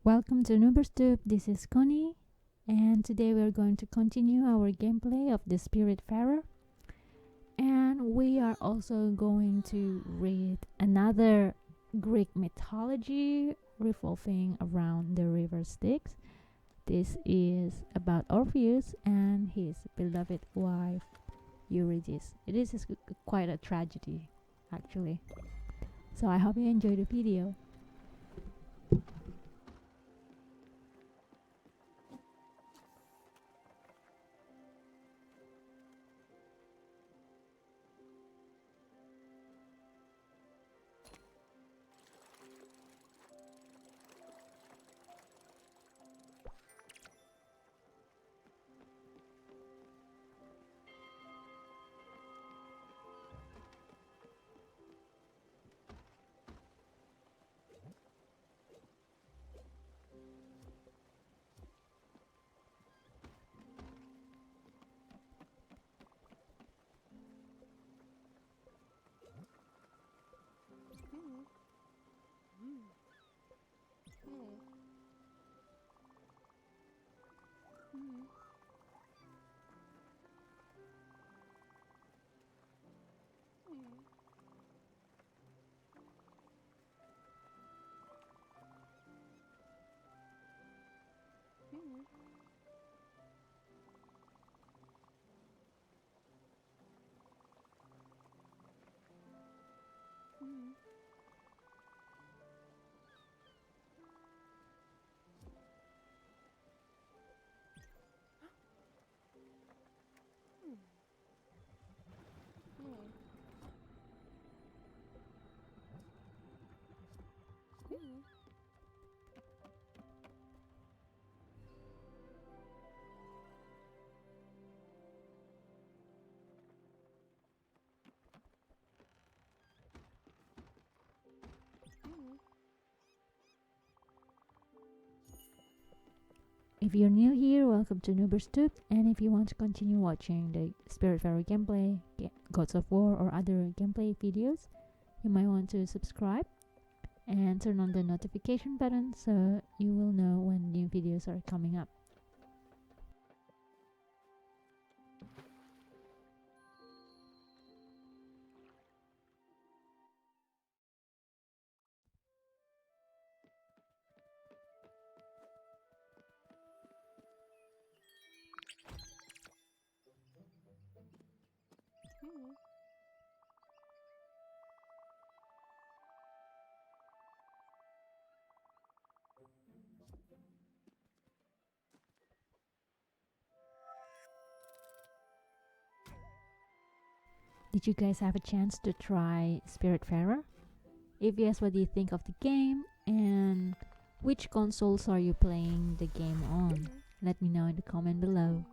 Welcome to NoobersTube. This is Cony, and today we're going to continue our gameplay of the Spiritfarer, and we are also going to read another Greek mythology revolving around the river Styx. This is about Orpheus and his beloved wife Eurydice. It is quite a tragedy, actually. So I hope you enjoy the video. If you're new here, welcome to NoobersTube, and if you want to continue watching the Spiritfarer gameplay, Gods of War or other gameplay videos, you might want to subscribe and turn on the notification button so you will know when new videos are coming up. Did you guys have a chance to try Spiritfarer? If yes, what do you think of the game? And which consoles are you playing the game on? Let me know in the comment below.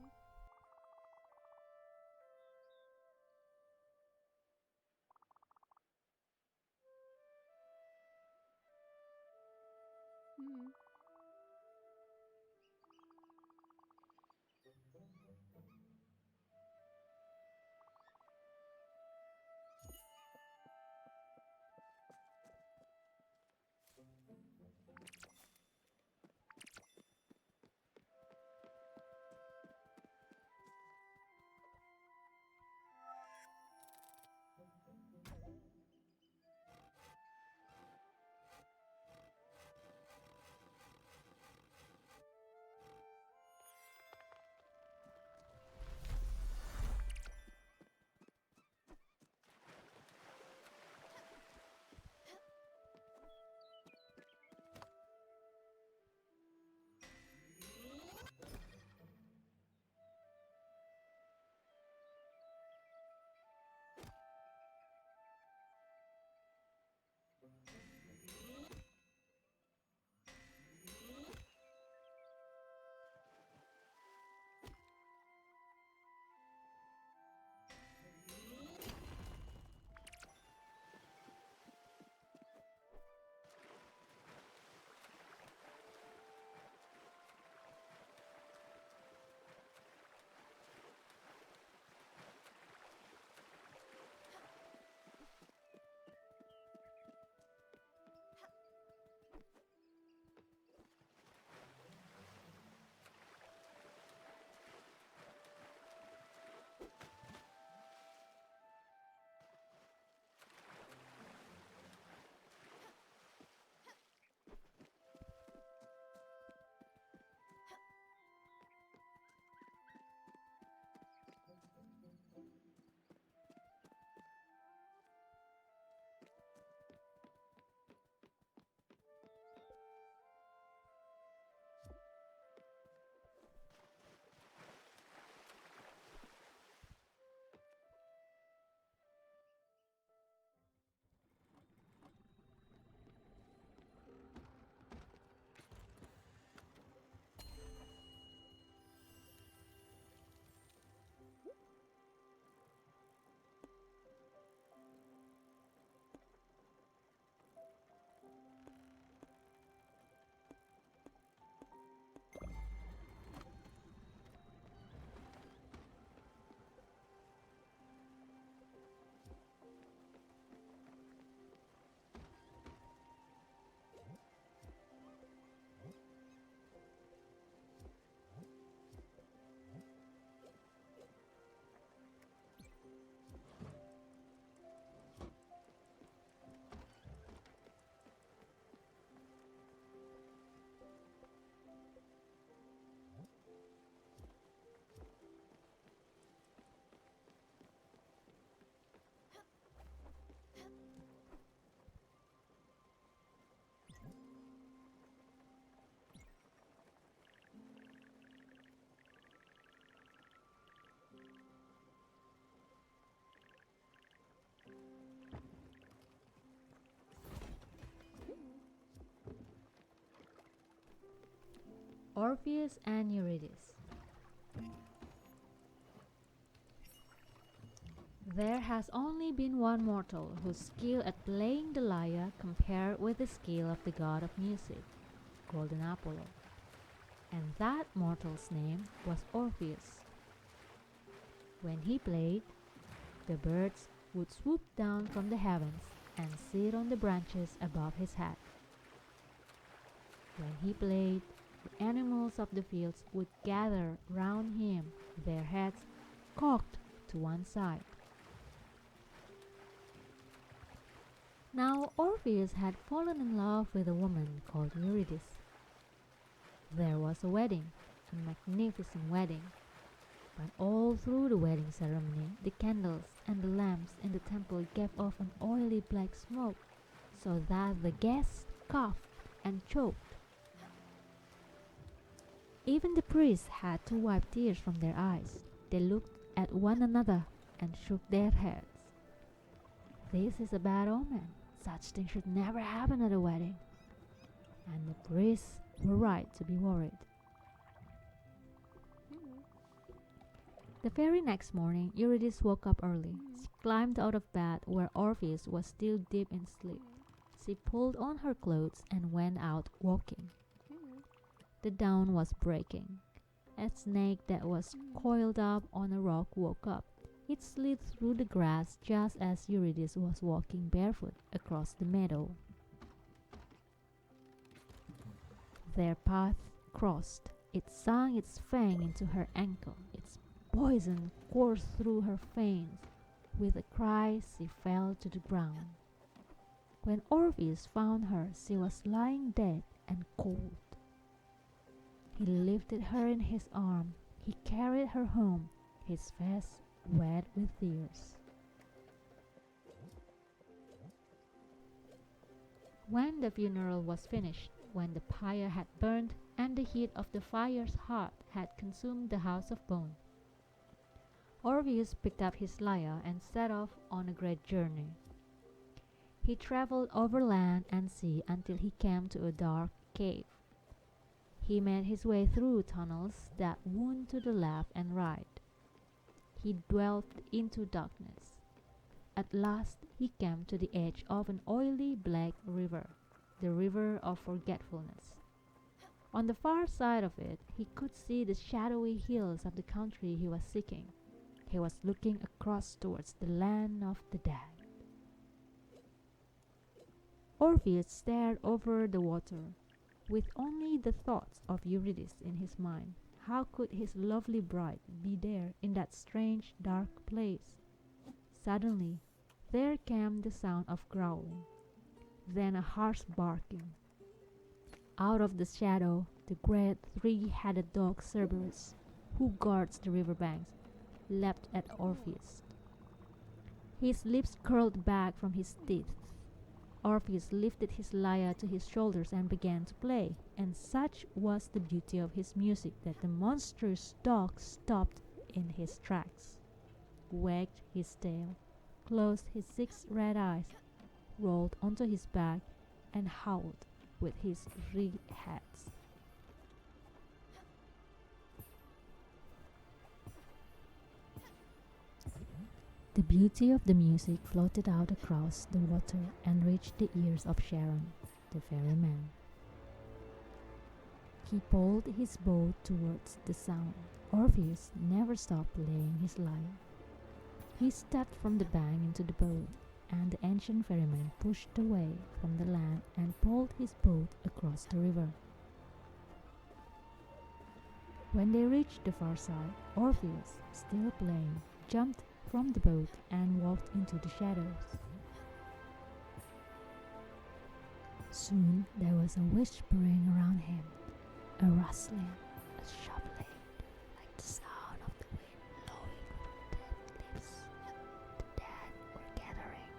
Orpheus and Eurydice. There has only been one mortal whose skill at playing the lyre compared with the skill of the god of music, Golden Apollo, and that mortal's name was Orpheus. When he played, the birds would swoop down from the heavens and sit on the branches above his head. When he played, the animals of the fields would gather round him, their heads cocked to one side. Now Orpheus had fallen in love with a woman called Eurydice. There was a wedding, a magnificent wedding, but all through the wedding ceremony the candles and the lamps in the temple gave off an oily black smoke, so that the guests coughed and choked. Even the priests had to wipe tears from their eyes. They looked at one another and shook their heads. This is a bad omen. Such things should never happen at a wedding. And the priests were right to be worried. The very next morning, Eurydice woke up early. She climbed out of bed where Orpheus was still deep in sleep. She pulled on her clothes and went out walking. The dawn was breaking. A snake that was coiled up on a rock woke up. It slid through the grass just as Eurydice was walking barefoot across the meadow. Their path crossed. It sunk its fang into her ankle. Its poison coursed through her veins. With a cry, she fell to the ground. When Orpheus found her, she was lying dead and cold. He lifted her in his arms. He carried her home, his face wet with tears. When the funeral was finished, when the pyre had burned and the heat of the fire's heart had consumed the house of bone, Orpheus picked up his lyre and set off on a great journey. He traveled over land and sea until he came to a dark cave. He made his way through tunnels that wound to the left and right. He delved into darkness. At last he came to the edge of an oily black river, the river of forgetfulness. On the far side of it, he could see the shadowy hills of the country he was seeking. He was looking across towards the land of the dead. Orpheus stared over the water, with only the thoughts of Eurydice in his mind. How could his lovely bride be there in that strange, dark place? Suddenly, there came the sound of growling, then a harsh barking. Out of the shadow, the great three-headed dog Cerberus, who guards the river banks, leapt at Orpheus. His lips curled back from his teeth. Orpheus lifted his lyre to his shoulders and began to play, and such was the beauty of his music that the monstrous dog stopped in his tracks, wagged his tail, closed his 6 red eyes, rolled onto his back, and howled with his 3 heads. The beauty of the music floated out across the water and reached the ears of Charon, the ferryman. He pulled his boat towards the sound. Orpheus never stopped playing his lyre. He stepped from the bank into the boat, and the ancient ferryman pushed away from the land and pulled his boat across the river. When they reached the far side, Orpheus, still playing, jumped from the boat and walked into the shadows. Soon there was a whispering around him, a rustling, a shuffling, like the sound of the wind blowing through dead leaves. The dead were gathering.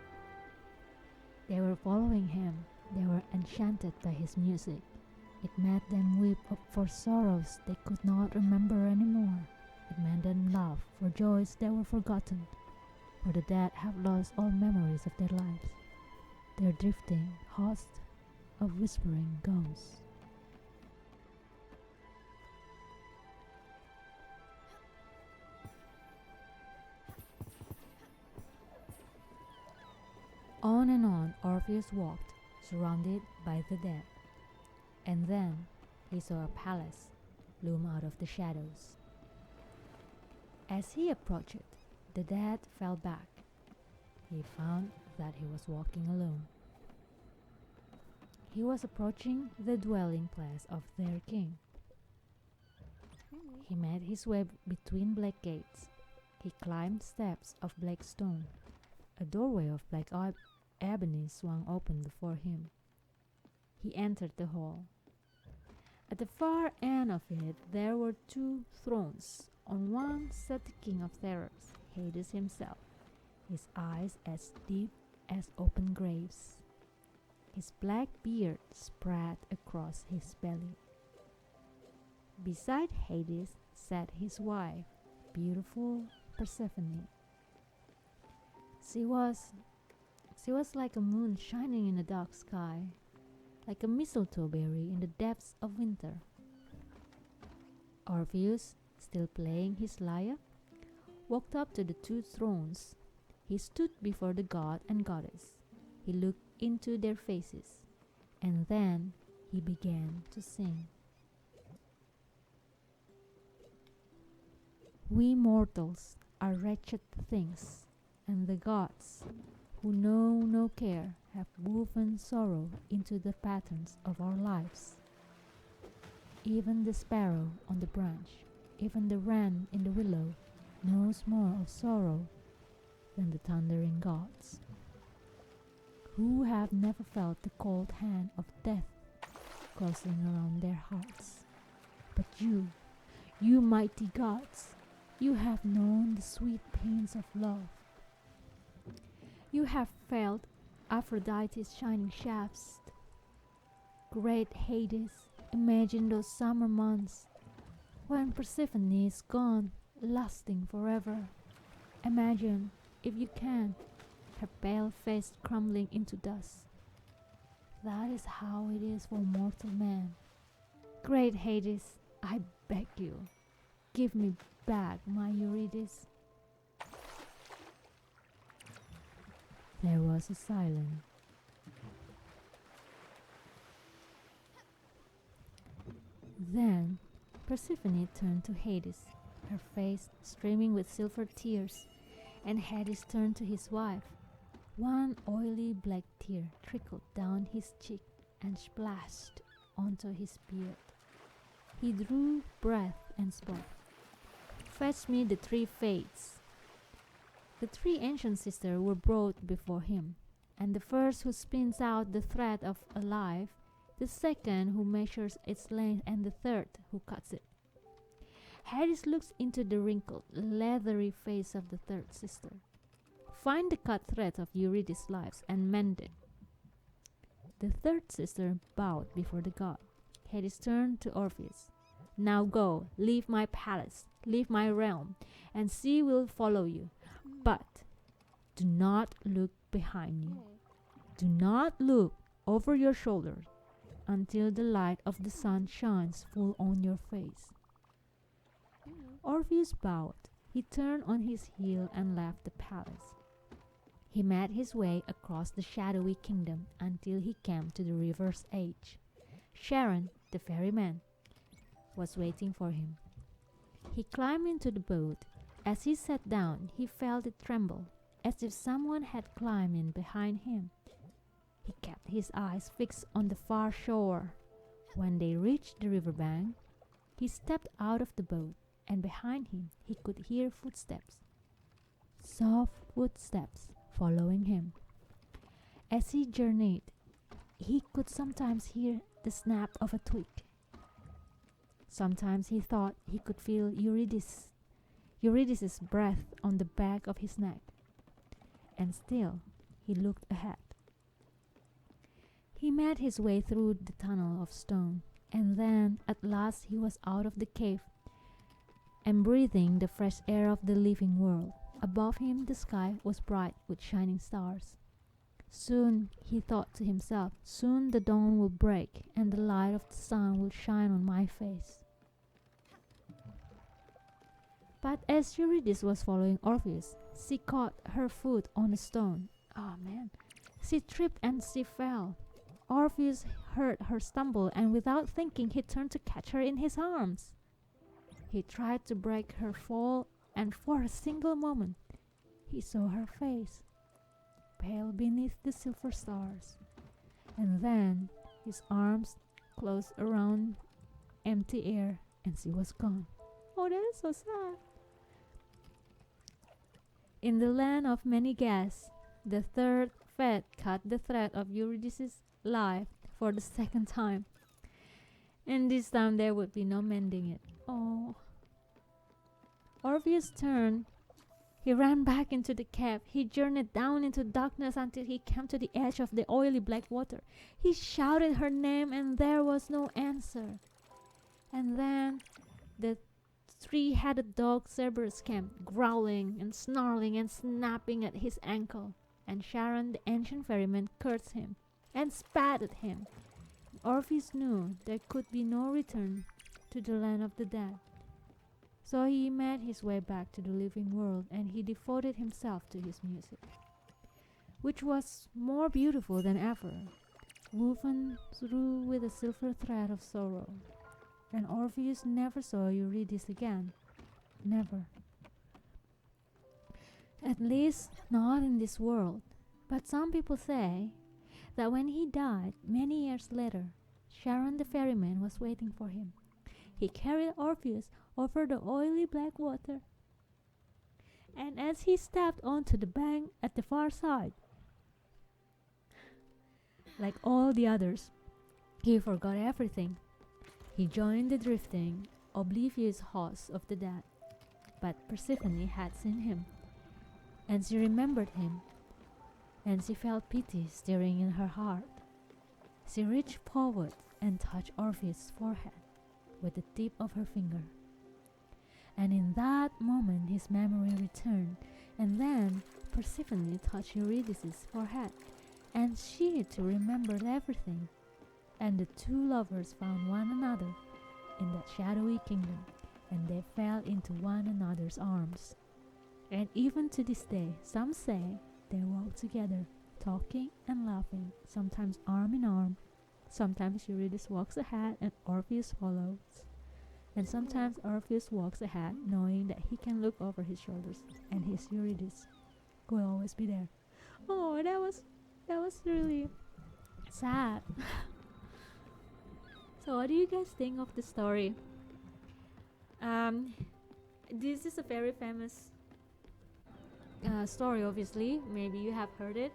They were following him. They were enchanted by his music. It made them weep for sorrows they could not remember anymore. It made them laugh for joys that were forgotten, for the dead have lost all memories of their lives. Their drifting host of whispering ghosts. On and on Orpheus walked, surrounded by the dead. And then he saw a palace loom out of the shadows. As he approached it, the dead fell back. He found that he was walking alone. He was approaching the dwelling place of their king. He made his way between black gates. He climbed steps of black stone. A doorway of black ebony swung open before him. He entered the hall. At the far end of it there were 2 thrones. On one sat the king of terrors, Hades himself, his eyes as deep as open graves. His black beard spread across his belly. Beside Hades sat his wife, beautiful Persephone. She was like a moon shining in a dark sky, like a mistletoe berry in the depths of winter. Orpheus, still playing his lyre, walked up to the 2 thrones. He stood before the god and goddess. He looked into their faces, and then he began to sing. We mortals are wretched things, and the gods, who know no care, have woven sorrow into the patterns of our lives. Even the sparrow on the branch, even the wren in the willow, knows more of sorrow than the thundering gods, who have never felt the cold hand of death closing around their hearts. But you mighty gods, you have known the sweet pains of love. You have felt Aphrodite's shining shafts. Great Hades, imagine those summer months when Persephone is gone, lasting forever. Imagine, if you can, her pale face crumbling into dust. That is how it is for mortal man. Great Hades, I beg you, give me back my Eurydice. There was a silence. Then Persephone turned to Hades, her face streaming with silver tears, and Hades turned to his wife. One oily black tear trickled down his cheek and splashed onto his beard. He drew breath and spoke. Fetch me the 3 fates. The 3 ancient sisters were brought before him, and the first who spins out the thread of a life, the second who measures its length, and the third who cuts it. Hades looks into the wrinkled, leathery face of the third sister. Find the cut thread of Eurydice's life and mend it. The third sister bowed before the god. Hades turned to Orpheus. Now go, leave my palace, leave my realm, and she will follow you. But do not look behind you. Do not look over your shoulders until the light of the sun shines full on your face. Orpheus bowed. He turned on his heel and left the palace. He made his way across the shadowy kingdom until he came to the river's edge. Charon, the ferryman, was waiting for him. He climbed into the boat. As he sat down, he felt it tremble, as if someone had climbed in behind him. He kept his eyes fixed on the far shore. When they reached the riverbank, he stepped out of the boat, and behind him he could hear footsteps, soft footsteps following him. As he journeyed, he could sometimes hear the snap of a twig. Sometimes he thought he could feel Eurydice's breath on the back of his neck. And still he looked ahead. He made his way through the tunnel of stone, and then at last he was out of the cave and breathing the fresh air of the living world. Above him the sky was bright with shining stars. Soon, he thought to himself, soon the dawn will break and the light of the sun will shine on my face. But as Eurydice was following Orpheus, she caught her foot on a stone. Oh man. She tripped and she fell. Orpheus heard her stumble, and without thinking, he turned to catch her in his arms. He tried to break her fall, and for a single moment, he saw her face, pale beneath the silver stars. And then his arms closed around empty air, and she was gone. Oh, that is so sad. In the land of many guests, the third fate cut the thread of Eurydice's life for the second time. And this time there would be no mending it. Oh. Orpheus turned. He ran back into the cave. He journeyed down into darkness until he came to the edge of the oily black water. He shouted her name, and there was no answer. And then the three-headed dog Cerberus came, growling and snarling and snapping at his ankle. And Charon, the ancient ferryman, cursed him and spat at him. Orpheus knew there could be no return to the land of the dead. So he made his way back to the living world, and he devoted himself to his music, which was more beautiful than ever, woven through with a silver thread of sorrow. And Orpheus never saw Eurydice again. Never. At least not in this world. But some people say that when he died, many years later, Charon the ferryman was waiting for him. He carried Orpheus over the oily black water, and as he stepped onto the bank at the far side, like all the others, he forgot everything. He joined the drifting, oblivious host of the dead. But Persephone had seen him, and she remembered him, and she felt pity stirring in her heart. She reached forward and touched Orpheus' forehead with the tip of her finger. And in that moment his memory returned, and then Persephone touched Eurydice's forehead, and she too remembered everything. And the two lovers found one another in that shadowy kingdom, and they fell into one another's arms. And even to this day, some say they walk together, talking and laughing, sometimes arm in arm. Sometimes Eurydice walks ahead and Orpheus follows. And sometimes Orpheus walks ahead, knowing that he can look over his shoulders, and his Eurydice will always be there. Oh, that was really sad. So what do you guys think of the story? This is a very famous story, obviously. Maybe you have heard it.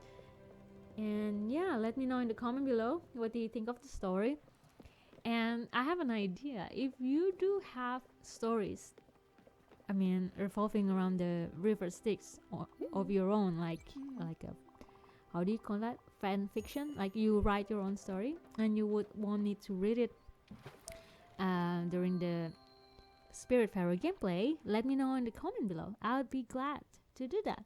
And yeah, let me know in the comment below, what do you think of the story? And I have an idea. If you do have stories, I mean, revolving around the river Styx of your own, like a, how do you call that? Fan fiction? Like you write your own story and you would want me to read it during the Spiritfarer gameplay, let me know in the comment below. I would be glad to do that.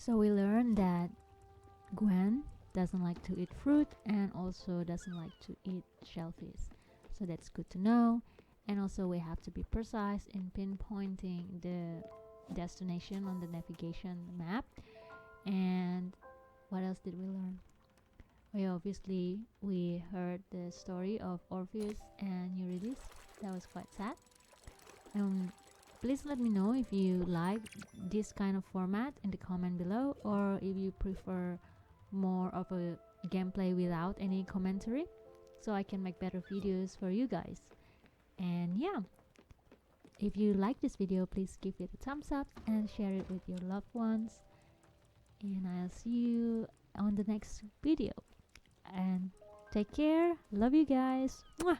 So we learned that Gwen doesn't like to eat fruit and also doesn't like to eat shellfish. So that's good to know. And also we have to be precise in pinpointing the destination on the navigation map. And what else did we learn? Well, obviously we heard the story of Orpheus and Eurydice. That was quite sad. Please let me know if you like this kind of format in the comment below, or if you prefer more of a gameplay without any commentary, so I can make better videos for you guys. And yeah, if you like this video, please give it a thumbs up and share it with your loved ones. And I'll see you on the next video. And take care. Love you guys. Mwah!